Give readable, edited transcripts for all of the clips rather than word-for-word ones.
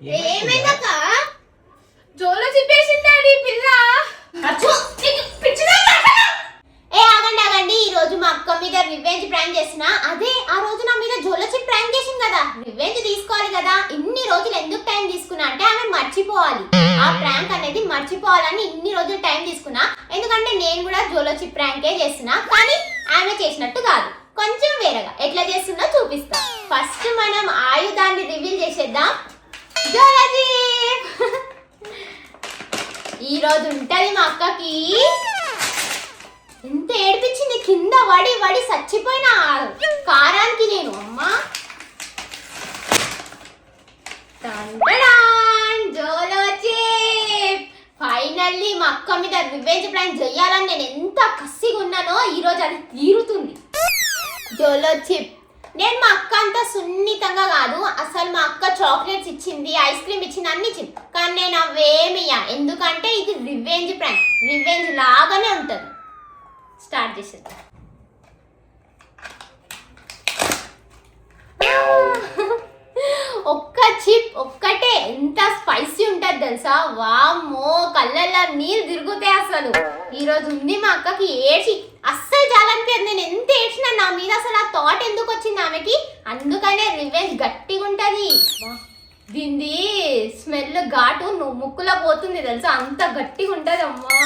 ఏమైందక్క? జోలో చెప్పేసిందాడి పిల్ల. ఆగండి, ఈ రోజు మా అక్క మీద రివెంజ్ ప్రాంక్ చేసిన. అదే ఆ రోజు నా మీద జోలో చెప్పి ప్రాంక్ చేసింది కదా, రివెంజ్ తీసుకోవాలి కదా. ఇన్ని రోజులు ఎందుకు టైం తీసుకున్నా అంటే ఆమె మర్చిపోవాలి, ఆ ప్రాంక్ అనేది మర్చిపోవాలని ఇన్ని రోజులు టైం తీసుకున్నా. ఎందుకంటే నేను కూడా జోలో చెప్పి ప్రాంకే చేస్తున్నా, కానీ ఆమె చేసినట్టు కాదు, కొంచెం వేరేగా. ఎట్లా చేస్తున్నా చూపిస్తా. ఫస్ట్ మనం ఆయుధాన్ని రివీల్ చేసేద్దాం. ఈ రోజు ఉంటది మా అక్కకి. ఎంత ఏడిపించింది, కింద వడి వడి చచ్చిపోయిన కారానికి నేను. అమ్మా ఫైనల్లీ మా అక్క మీద రివెంజ్ ప్లాన్ చెయ్యాలని నేను ఎంత కసిగా ఉన్నానో ఈ రోజు అది తీరుతుంది. జోలో చిప్. నేను మా అక్క అంతా సున్నితంగా కాదు, అసలు మా అక్క చాక్లెట్స్ ఇచ్చింది, ఐస్ క్రీమ్ ఇచ్చింది, అన్ని ఇచ్చింది, కానీ నేను అవేమియా. ఎందుకంటే ఇది రివెంజ్ ప్రాంక్, రివెంజ్ లాగానే ఉంటుంది. స్టార్ట్ చేసేది. ఒక్క చిప్ ఒక్కటే ఎంత స్పైసీ ఉంటుంది తెలుసా. వామ్మో, కళ్ళల్లో నీళ్ళు తిరుగుతాయి అసలు. ఈరోజు ఉంది మా అక్కకి ఏడ్చి అస్సలు చాలనిపించదు. నేను ఎంత ఏడ్చినా నా మీద అసలు ఆ థాట్ ఎందుకు వచ్చింది ఆమెకి. అందుకనే రివెంజ్ గట్టిగా ఉంటుంది. దీన్ని స్మెల్ ఘాటు ముక్కులో పోతుంది తెలుసా, అంత గట్టిగా ఉంటుంది. అమ్మా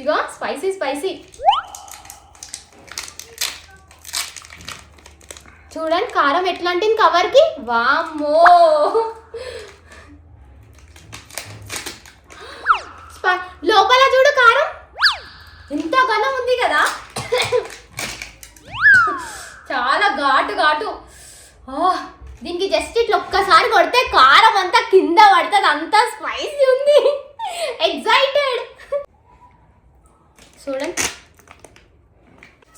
ఇగో స్పైసీ స్పైసీ. చూడండి కారం ఎట్లా అంటే కవర్కి. వామ్మో, లోపల చూడు కారం ఎంత ఘనం ఉంది కదా, చాలా ఘాటు ఘాటు. దీనికి జస్ట్ ఇట్లా ఒక్కసారి కొడితే కారం అంతా కింద పడుతుంది, అంతా స్పైసీ ఉంది. ఎక్సైటెడ్ చూడండి.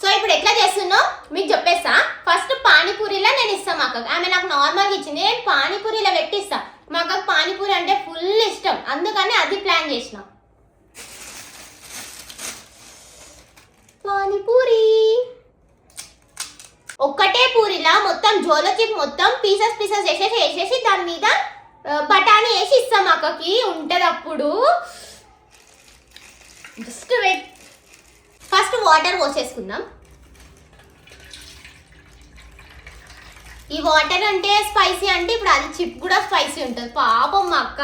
సో ఇప్పుడు ఎట్లా చేస్తున్నావు మీకు చెప్పేస్తా. ఫస్ట్ పానీపూరిలో నేను ఇస్తాను మా అక్కకి. ఆమె నాకు నార్మల్గా ఇచ్చింది, నేను పానీపూరిలో పెట్టిస్తా. మా అక్కకి పానీపూరి అంటే ఫుల్ ఇష్టం, అందుకని అది ప్లాన్ చేసిన. పానీపూరి ఒక్కటే పూరిలా మొత్తం జోలో చిప్ మొత్తం పీసెస్ పీసెస్ వేసేసి దాని మీద బఠానీ వేసి ఇస్తాం మా అక్కకి. ఉంటుంది అప్పుడు. Just wait. ఫస్ట్ వాటర్ పోసేసుకుందాం. ఈ వాటర్ అంటే స్పైసీ అంటే ఇప్పుడు అది చిప్ కూడా స్పైసీ ఉంటుంది. పాపం మా అక్క.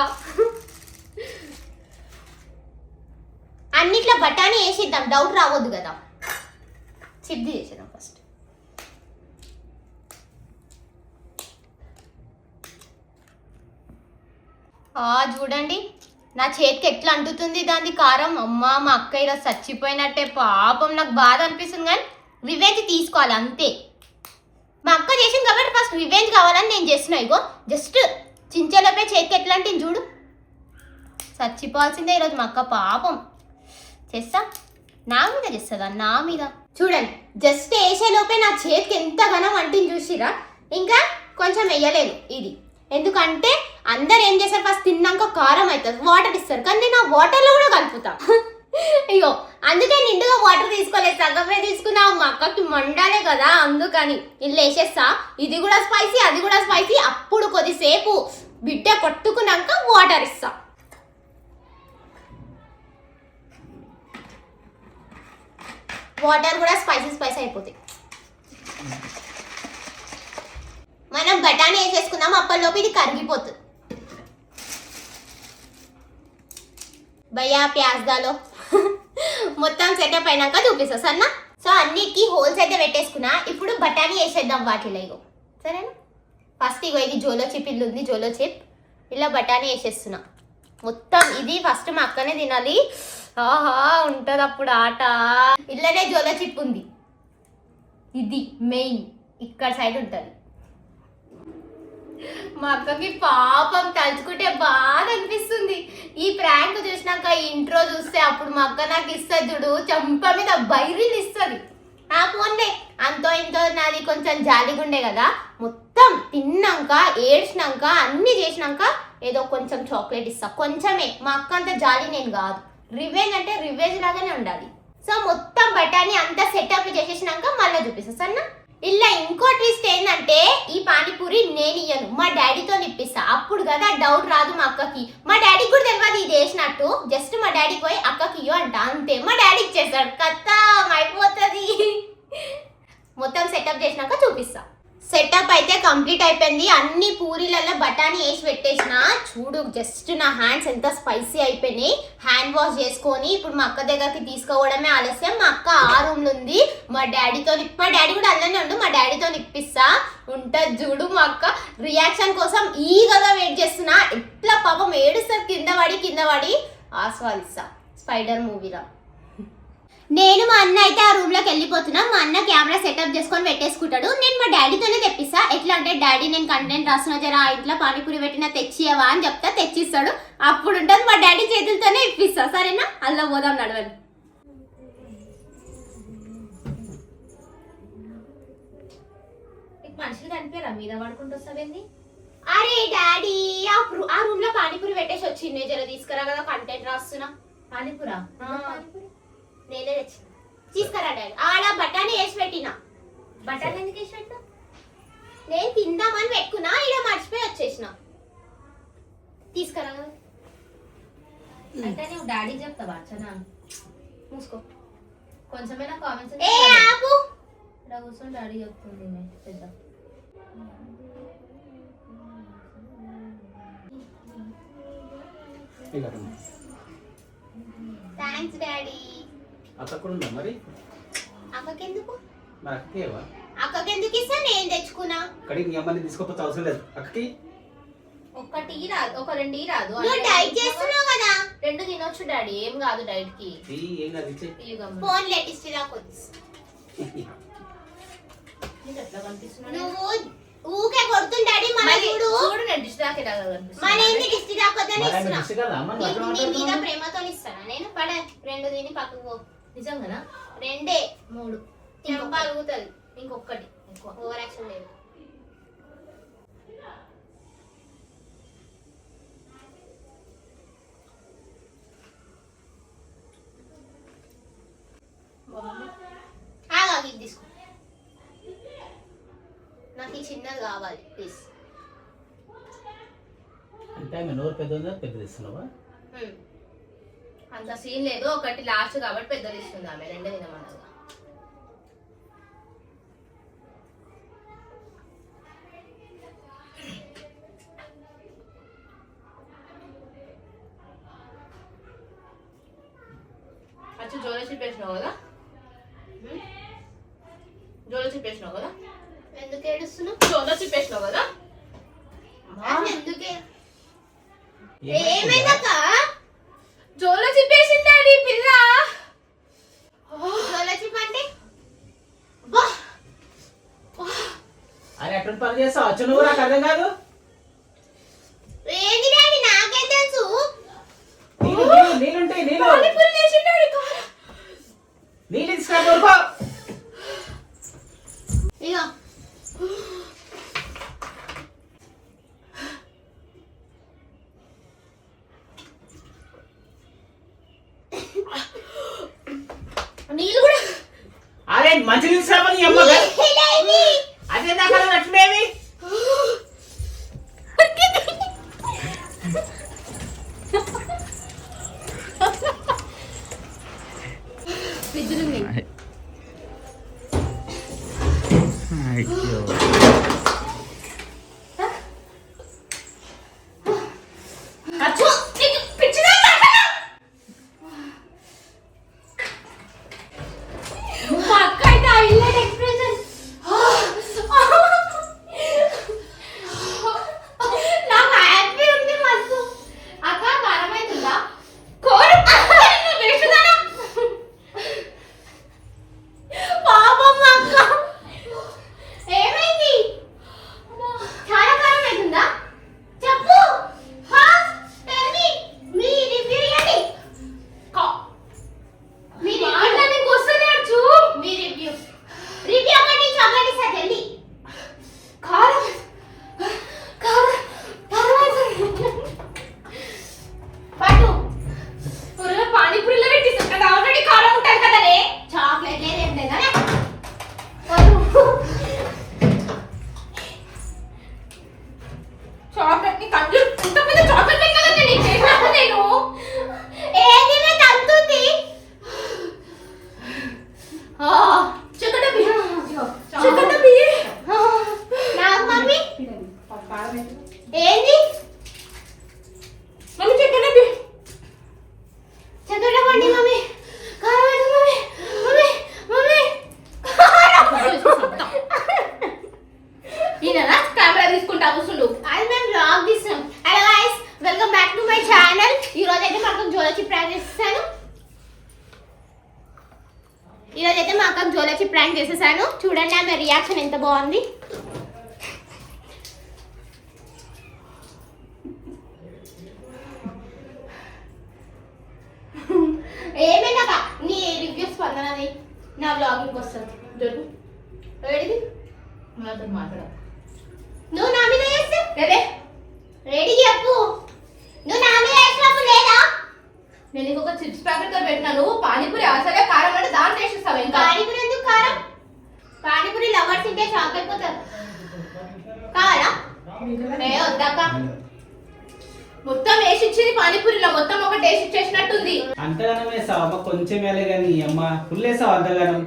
అన్నిట్లో బఠానీ వేసిద్దాం, డౌట్ రావద్దు కదా. చిప్ది చేసేద్దాం ఫస్ట్. చూడండి నా చేతికి ఎట్లా అంటుతుంది దాని కారం. అమ్మా మా అక్క ఇలా చచ్చిపోయినట్టే. పాపం నాకు బాధ అనిపిస్తుంది, కానీ రివెంజ్ తీసుకోవాలి అంతే. మా అక్క చేసింది కాబట్టి ఫస్ట్ రివెంజ్ కావాలని నేను చేస్తున్నా. ఇగో జస్ట్ చించలపై చేతికి ఎట్లా అంటే చూడు, చచ్చిపోవాల్సిందే ఈరోజు మా అక్క. పాపం చేస్తా, నా మీద చేస్తుందా, నా మీద. చూడండి జస్ట్ వేసేలోపే నా చేతికి ఎంత ఘనం అంటిని చూసిరా. ఇంకా కొంచెం వేయలేదు ఇది, ఎందుకంటే అందరు ఏం చేస్తారు ఫస్ట్ తిన్నాక కారం అవుతుంది, వాటర్ ఇస్తారు, కానీ నేను ఆ వాటర్లో కూడా కలుపుతా. అయ్యో అందుకే నిండుగా వాటర్ తీసుకోలేదు, సగమే తీసుకున్నా. మా అక్కకి మండాలే కదా, అందుకని ఇల్లు వేసేస్తా. ఇది కూడా స్పైసీ, అది కూడా స్పైసీ. అప్పుడు కొద్దిసేపు బిడ్డ కొట్టుకున్నాక వాటర్ ఇస్తా. వాటర్ కూడా స్పైసీ స్పైసీ అయిపోతాయి. మనం బఠానీ వేసేసుకుందాం, అప్పటిలోపు ఇది కరిగిపోతుంది. భయ్యా ప్యాజ్ దాలో మొత్తం సెటప్ అయినాక చూపిస్తా సన్నా. సో అన్నిటికీ హోల్స్ అయితే పెట్టేసుకున్నా. ఇప్పుడు బఠానీ వేసేద్దాం వాటిలో. ఇగో సరేనా. ఫస్ట్ ఇగో ఇది జోలో చిప్, ఇల్లు ఉంది జోలో చిప్. ఇలా బఠానీ వేసేస్తున్నా మొత్తం. ఇది ఫస్ట్ మా అక్కనే తినాలి. ఆహా ఉంటుంది అప్పుడు ఆట. ఇళ్ళనే జోలో చిప్ ఉంది, ఇది మెయిన్ ఇక్కడ సైడ్ ఉంటుంది. మా అక్కకి పాపం తలుచుకుంటే బాధ అనిపిస్తుంది. ఈ ప్రాంక్ చూసినాక ఇంట్రో చూస్తే అప్పుడు మా అక్క నాకు ఇస్తుంది చూడు, చంప మీద బైరీలు ఇస్తుంది. ఆ పోన్లే, అంతో ఇంతో నాది కొంచెం జాలిగుండే కదా. మొత్తం తిన్నాక ఏడ్చినాక అన్ని చేసినాక ఏదో కొంచెం చాక్లెట్ ఇస్తా, కొంచెమే. మా అక్క అంత జాలి నేను కాదు. రివెంజ్ అంటే రివెంజ్ లాగానే ఉండాలి. సో మొత్తం బఠానీ అంతా సెటప్ చేసేసినాక మళ్ళీ చూపిస్తా సన్నా. ఇలా ఇంకో ట్విస్ట్ ఏంటంటే ఈ పానీపూరి నేను ఇయ్యను, మా డాడీతో ఇప్పిస్తా. అప్పుడు కదా డౌట్ రాదు మా అక్కకి. మా డాడీకి కూడా తెలియదు ఇది వేసినట్టు. జస్ట్ మా డాడీకి పోయి అక్కకి ఇయ్యో అంట, అంతే. మా డాడీ ఇచ్చేస్తాడు, కథం అయిపోతుంది. మొత్తం సెటప్ చేసినాక చూపిస్తా. సెటప్ అయితే కంప్లీట్ అయిపోయింది. అన్ని పూరీలలో బఠానీ వేసి పెట్టేసిన. చూడు జస్ట్ నా హ్యాండ్స్ ఎంత స్పైసీ అయిపోయినాయి. హ్యాండ్ వాష్ చేసుకొని ఇప్పుడు మా అక్క దగ్గరికి తీసుకోవడమే ఆలస్యం. మా అక్క ఆ రూమ్లో ఉంది. మా డాడీ కూడా అలానే ఉండు, మా డాడీతో ఇప్పిస్తా. ఉంటుంది చూడు మా అక్క. రియాక్షన్ కోసం ఈగగా వెయిట్ చేస్తున్నా. ఎట్లా పాపం ఏడుస్తారు కింద పడి ఆస్వాదిస్తా స్పైడర్ మూవీలో. నేను మా అన్న అయితే ఆ రూమ్ లోకి వెళ్ళిపోతున్నా. మా అన్న కెమెరా సెటప్ చేసుకొని పెట్టేసుకుంటాడు. నేను మా డాడీతోనే తెప్పిస్తా. ఎట్లా అంటే డాడీ నేను కంటెంట్ రాస్తున్నా, జరా ఇంట్లో పానీపూరి పెట్టినా తెచ్చియవా అని చెప్తా, తెచ్చిస్తాడు. అప్పుడు ఉంటుంది మా డాడీ చేతులతోనే ఇప్పిస్తా. సరేనా? అలా పోదాం నడవని. మనుషులు కనిపించరా మీద పడుకుంటూ వస్తావేంది? అరే డాడీ ఆ రూమ్ లో పానీపూరి పెట్టేసి వచ్చింది, జర తీసుకురా కదా, కంటెంట్ రాస్తున్నా. పానీపూరా? నేనే తెచ్చిన, తీసుకురా డాడీ. ఆడ బఠానీ వేసి పెట్టినా. బఠానీ ఎందుకు వేసి పెట్టినా? నేను తిందామని పెట్టుకున్నా, ఇలా మర్చిపోయి వచ్చేసిన. తీసుకురా కదా. అంటే నువ్వు డాడీ చెప్తావా అర్చనా? మూసుకో. కొంచెమైనా కామెంట్స్. ఏ ఆపు, ఇలా కూర్చొని డాడీ చెప్తుంది పెద్ద. Thanks daddy. అక్కడుందా మరి? అక్కకెందుకు? మరి అక్కకేవా? అక్కకెందుకు ఇస్తా, నేను తెచ్చుకున్నా. కడిగి నీ అమ్మని తీసుకోకపోతే అవసరం లేదు. అక్కకి ఒకటి రాదు, ఒక రెండు రాదు. నువ్వు డైట్ చేస్తున్నావు కదా, రెండు తినొచ్చు డాడీ, ఏం కాదు డైట్ కి. ఏం కాదు ఇచ్చే. ఫోన్ లేటిస్ట్ లా కొద్ది. నువ్వు ఊకే కొడుతుంది డాడీ. మన చూడు నేను డిష్ దాకే కనిపిస్తున్నా. మన ఏంటి డిష్ దాకొద్దని ఇస్తున్నా. నీ మీద ప్రేమతో ఇస్తానా నేను? పడ రెండు తిని పక్కకు పో. నిజంగానా? రెండే మూడు పలుగుతుంది. ఇంకొకటి ఎక్కువ ఓవర్ యాక్షన్ లేదు. ఇది తీసుకో, నాకు ఈ చిన్నది కావాలి ప్లీజ్. అంటే నోరు పెద్ద పెద్దది ఇస్తున్నావా? అంత సీన్ లేదు, ఒకటి లాస్ట్ కాబట్టి పెద్దది ఇస్తుంది ఆమె. రెండే తినమన్నది. అచ్చు జోలో చెప్పేసినావు కదా, జోలో చెప్పేసినావు కదా. ఎందుకు ఏడుస్తున్నావు? జోలో చెప్పేసినావు కదా. ఎందుకే ఏమైందక్క? జోలో చెప్పేసింది పిల్ల. జోలో చెప్పండి. అరే అటువంటి పని చేస్తావు అచ్చు, నువ్వు నాకు అర్థం కాదు. ఏంటి డాడీ, నాకేం తెలుసు. నీళ్ళుంటాయి, నీళ్ళు తీసుకురా. ఇగో నీళ్ళు కూడా. అరే మంచి తీసుకురామని అమ్మ అదే దాకా అట్లేవి. జోలచి ప్రాంక్ చేసేసాను. ఈరోజు అయితే మా అక్కకు జోలచి ప్రాంక్ చేసేసాను. చూడండి ఆమె రియాక్షన్ ఎంత బాగుంది. ఏమైనా నీ రివ్యూస్ స్పందనది నా బ్లాగింగ్ వస్తుంది. దొరుకు రెడీ మాట్లాడ నువ్వు నా మీద చేస్తే రెడీ చెప్పు. నువ్వు నా మీద వేసినప్పుడు లేదా? నేను ఇంకొక చిప్స్ ప్యాకెట్ తో పెట్టినాను. పానీపూరి అసలే కారం అంటే దాంట్లో వేసేస్తావు. ఇంకా పానీపూరి ఎందుకు కారం? పానీపూరి లవర్స్ తింటే షాక్ అయిపోతారు. కావాలా? వద్దాక మొత్తం వేసి ఇచ్చింది పానీపూరిలో. మొత్తం ఒక టేస్ట్ ఇచ్చేసినట్టుంది. అంతగానం వేసావు అమ్మ, కొంచెం వేలే కానీ అమ్మ ఫుల్ వేసావు అంతగానం.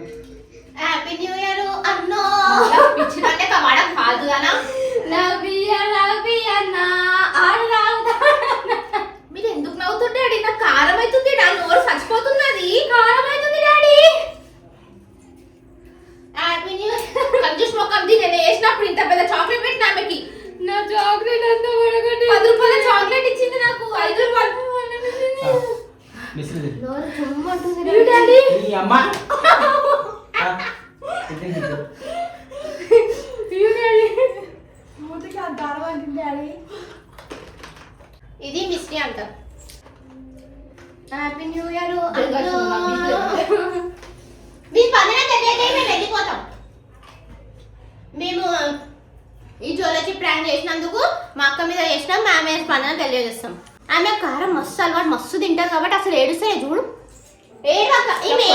హ్యాపీ న్యూ ఇయర్ అన్నో. ఇచ్చినంటే కమాడ కాదుదానా. లవ్ యూ అన్నా మీరు ఎందుకు నవ్వుతుంటే డాడీ? నాకు కారం అవుతుంది. నా నోరు చచ్చిపోతున్నది. కారం అవుతుంది డాడీ. Happy new year. కంజూస్ మొక్కం నేను వేసినప్పుడు ఇంత పెద్ద చాక్లెట్ పెట్టిన ఆమెకి. నా చాక్లెట్ అంతా పడగొట్టి 10 రూపాయల చాక్లెట్ ఇచ్చింది నాకు. 5 రూపాయలు. మిస్టర్ నోరు చుమ్మంటుంది డాడీ. ఈ అమ్మ ఇది మిస్టీ అంట. Happy new year. మీ పదన తెలియదే మేము వెళ్ళిపోతాం. మేము ఈ జోలచి ప్రాంక్ చేసినందుకు మా అక్క మీద చేసినాం. మా ఆమె స్పందన తెలియజేస్తాం. ఆమె కారం మస్తు అలవాటు, మస్తు తింటారు కాబట్టి అసలు ఏడుస్తాయి చూడు. ఈమె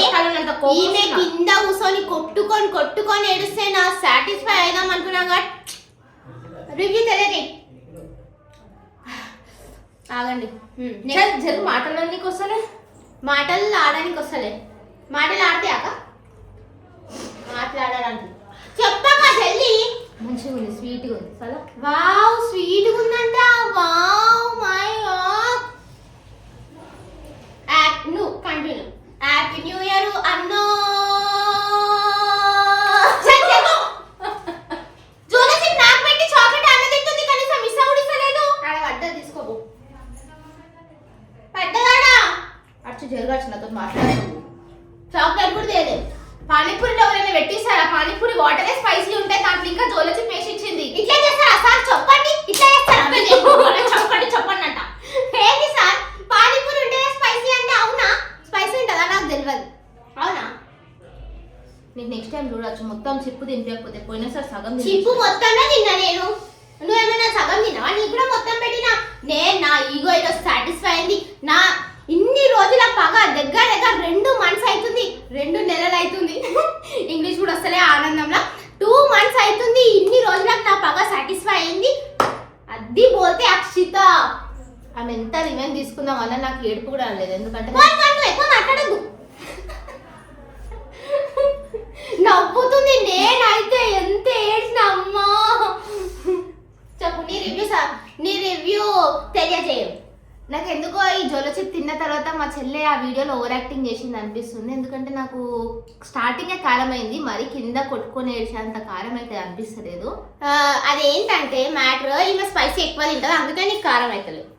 కింద కూర్చొని కొట్టుకొని ఏడుస్తే నా సాటిస్ఫై అయిదాం అనుకున్నా. రివ్యూ తెలియదు. ఆగండి. జరు మాటలన్నీ వస్తలే. మాటలు ఆడడానికి వస్తలే. మాటలు ఆడితే అక్క మాట్లాడడానికి చెప్పక జల్దీ. మంచిగా ఉంది, స్వీట్గా ఉంది. చాలా వావ్ స్వీట్గా ఉందంట. Wow my God. నువ్వు కంటిన్యూ. హ్యాపీ న్యూ ఇయర్ అన్నో. జోలసి నాకు పెట్టి చాక్లెట్ అన్న తింటుంది, కనీసం మిస్ అవుడిస్తలేదు. ఆడ పడ్డ తీసుకోబో. పడ్డదాడా అచ్చు జరగచ్చు నాతో మాట్లాడదు. చాక్లెట్ కూడా తేలేదు. పానీపూరిలో ఎవరైనా పెట్టేసారా? పానీపూరి వాటరే స్పైసీ ఉంటాయి. దాంట్లో ఇంకా జోలచి పేస్ట్ ఇచ్చింది. ఇట్లా చేస్తారా సార్? చెప్పండి. ఇట్లా చేస్తారా? చెప్పండి అంట. ఏంటి సార్ పానీపూరి ఉంటేనే స్పైసీ అంటే? అవునా? స్పైసీ ఉంటుందా? నాకు తెలియదు. అవునా? నీకు నెక్స్ట్ టైం చూడొచ్చు. మొత్తం చిప్పు తినిపించకపోతే పోయినసారి సగం చిప్పు మొత్తంలో తిన్నా నేను. నువ్వేమైనా సగం తిన్నావా? నీకు కూడా మొత్తం పెట్టినా. నేను నా ఈగో ఏదో సాటిస్ఫై అయింది. నా ఇన్ని రోజుల పగ దగ్గర 2 months అవుతుంది. 2 నెలలు అవుతుంది. ఇంగ్లీష్ కూడా వస్తలే ఆనందంలో. 2 months అవుతుంది. ఇన్ని రోజులకు నా పగ సాటిస్ఫై అయింది. అది పోతే అక్షిత ఆమె ఎంత రిమైన్ తీసుకుందాం వల్ల నాకు ఏడుపు కూడా రాలేదు. ఎందుకంటే ఎక్కువ మాట్లాడద్దు. నవ్వుతుంది. నేనైతే ఎంత ఏడ్చిన అమ్మా. చెప్పు నీ రివ్యూ తెలియజేయు. నాకు ఎందుకో ఈ జోలచి తిన్న తర్వాత మా చెల్లె ఆ వీడియోలో ఓవర్ యాక్టింగ్ చేసింది అనిపిస్తుంది. ఎందుకంటే నాకు స్టార్టింగే కారం అయింది, మరి కింద కొట్టుకొని ఏడ్చేంత కారం అయితే అనిపిస్తలేదు. అదేంటంటే మ్యాటర్ ఈమె స్పైసీ ఎక్కువ తింటుంది, అందుకే నీకు కారం అవుతలేదు.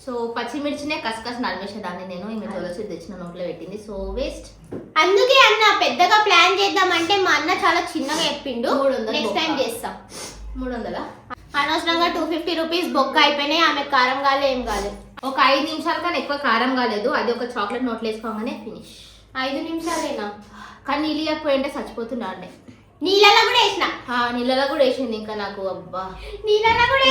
సో పచ్చిమిర్చినే కసకస నలిమేసేదాన్ని నేను. ఈమె జోలచి తెచ్చిన నోట్లో పెట్టింది. So waste. అందుకే అన్న పెద్దగా ప్లాన్ చేద్దామంటే మా అన్న చాలా చిన్నగా చెప్పిండు. 300 నెక్స్ట్ టైం చేస్తాం. 300 అనవసరంగా 250 రూపీస్ బొక్క అయిపోయినాయి. ఆమె కారం కాలే ఏం కాలేదు. ఒక 5 నిమిషాల కన్నా ఎక్కువ కారం కాలేదు. అది ఒక చాక్లెట్ నోట్లో వేసుకోగానే ఫినిష్. 5 నిమిషాలేనా? కానీ నీళ్ళు ఇవ్వకపోయింటే చచ్చిపోతున్నా అండి. నీళ్ళలో కూడా వేసిన. నీళ్ళలో కూడా వేసింది. ఇంకా నాకు అబ్బా నీళ్ళలో కూడా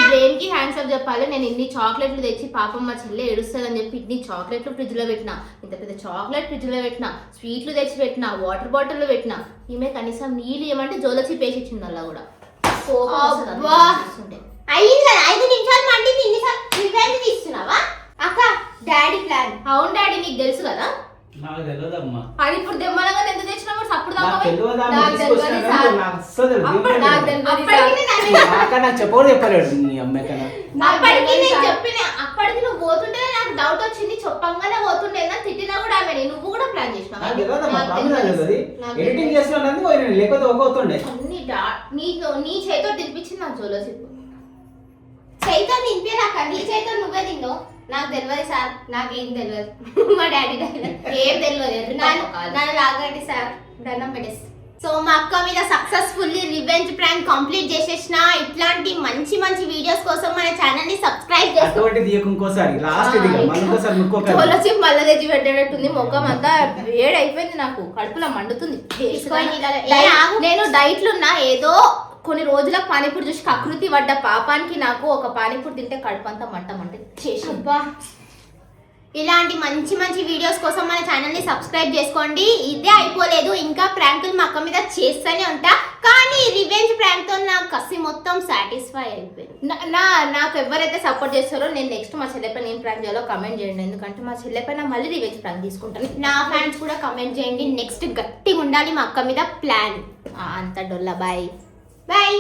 బ్రెయిన్ కి హ్యాండ్స్ అప్ చెప్పాలి. నేను ఇన్ని చాక్లెట్లు తెచ్చి పాపం మా చెల్లె ఏడుస్తుందని చెప్పి ఇన్ని చాక్లెట్లు ఫ్రిడ్జ్ లో పెట్టినా, ఇంత పెద్ద చాక్లెట్ ఫ్రిడ్జ్ లో పెట్టినా, స్వీట్లు తెచ్చి పెట్టినా, వాటర్ బాటిల్లో పెట్టినా. ఈమె కనీసం నీళ్ళు ఏమంటే జోలచి పేసి ఇచ్చింది. అలా కూడా అయ్యింది కదా 5 నిమిషాలు మండింది. ఇన్నిసార్లు రివెంజ్ తీస్తున్నావా అక్క? Daddy plan. అవును డాడీ, నీకు తెలుసు కదా. నాకు తెలియదమ్మా. అది ఇప్పుడు దెమ్మలంగా ఎందుకు తెచ్చినావు? సప్పుడు నాకు చెప్పకూడదు చెప్పలేడు నీ అమ్మాయి కన్నా. అప్పటికి నేను చెప్పిన, అప్పటికి నువ్వు పోతుంటే నాకు డౌట్ వచ్చింది. చెప్పంగానే పోతుండే తిట్టినా కూడా ఆమె. నువ్వు కూడా ప్లాన్ చేసినావు. ఎడిటింగ్ చేస్తున్నది లేకపోతే ఒక్కొత్తుండే. నీ చేతితో తినిపించింది నాకు జోలసి. చేతితో తినిపేదాక నీ చేతితో నువ్వే తిన్నావు. నాకు నాకు తెలియదు సార్, నాకేం తెలియదు. మా డాడీ ఏం తెలియదు. నన్ను లాగండి సార్, దండం పెట్టేసి. సో మా అక్క మీద సక్సెస్ఫుల్లీ రివెంజ్ ప్రాంక్ కంప్లీట్ చేసేసిన. ఇట్లాంటి మంచి మంచి వీడియోస్ కోసం మన ఛానల్ ని సబ్స్క్రైబ్ చేసుకోండి. అటువంటి దియకు ఇంకోసారి లాస్ట్ ఇది మళ్ళీ ఇంకోసారి ముక్కోక తులసి మళ్ళీ తెచ్చి పెట్టేటట్టుంది. ముఖం అంతా వేడైపోయింది, నాకు కడుపులో మండుతుంది. తీసుకోండి ఇలా. నేను డైట్లు ఉన్నా, ఏదో కొన్ని రోజులకు పానీపూరి చూసి కకృతి పడ్డ పాపానికి నాకు ఒక పానీపూరి తింటే కడుపు అంతా మంట చేసి. అబ్బా, ఇలాంటి మంచి మంచి వీడియోస్ కోసం మన ఛానల్ ని సబ్స్క్రైబ్ చేసుకోండి. ఇదే అయిపోలేదు, ఇంకా ప్రాంకులు మా అక్క మీద చేస్తూనే ఉంటా. కానీ రివెంజ్ ప్రాంక్ తో నా కసి మొత్తం సాటిస్ఫై అయిపోయింది. నాకు ఎవరైతే సపోర్ట్ చేస్తారో నేను నెక్స్ట్ మా చెల్లెపైన ఏం ప్రాంక్ చేయాలో కమెంట్ చేయండి. ఎందుకంటే మా చెల్లెపైన మళ్ళీ రివెంజ్ ప్రాంక్ తీసుకుంటాను. నా ఫ్యాన్స్ కూడా కమెంట్ చేయండి. నెక్స్ట్ గట్టిగా ఉండాలి మా అక్క మీద ప్లాన్. అంత డొల్లా. బాయ్. బాయ్.